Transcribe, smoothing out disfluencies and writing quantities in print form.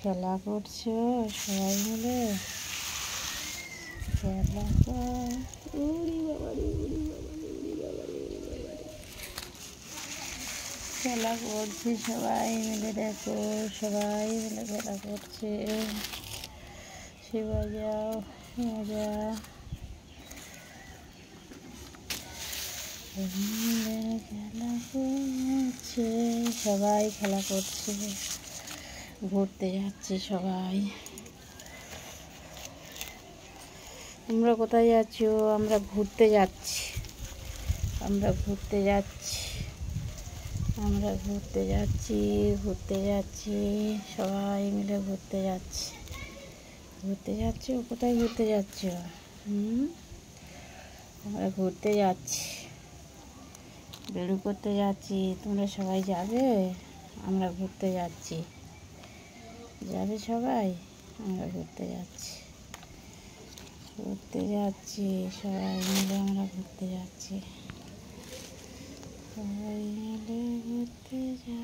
খেলা করছো সবাই মিলে, খেলা কর। উড়ি বাবারে, উড়ি বাবারে, উড়ি বাবারে, উড়ি বাবারে। খেলা করছে সবাই মিলে, দেখো সবাই মিলে খেলা করছে। সে বাজাও মজা, খেলা করছে সবাই, খেলা করছে। ঘুরতে যাচ্ছি সবাই। তোমরা কোথায় যাচ্ছ? আমরা ঘুরতে যাচ্ছি, আমরা ঘুরতে যাচ্ছি, আমরা ঘুরতে যাচ্ছি, ঘুরতে যাচ্ছি সবাই মিলে ঘুরতে যাচ্ছি। ঘুরতে যাচ্ছ? কোথায় ঘুরতে যাচ্ছ? আমরা ঘুরতে যাচ্ছি, বেড়ু করতে যাচ্ছি। তোমরা সবাই যাবে? আমরা ঘুরতে যাচ্ছি, যাবে সবাই? আমরা ঘুরতে যাচ্ছি, ঘুরতে যাচ্ছি সবাই মিলে, আমরা ঘুরতে যাচ্ছি, সবাই মিলে ঘুরতে যাচ্ছি।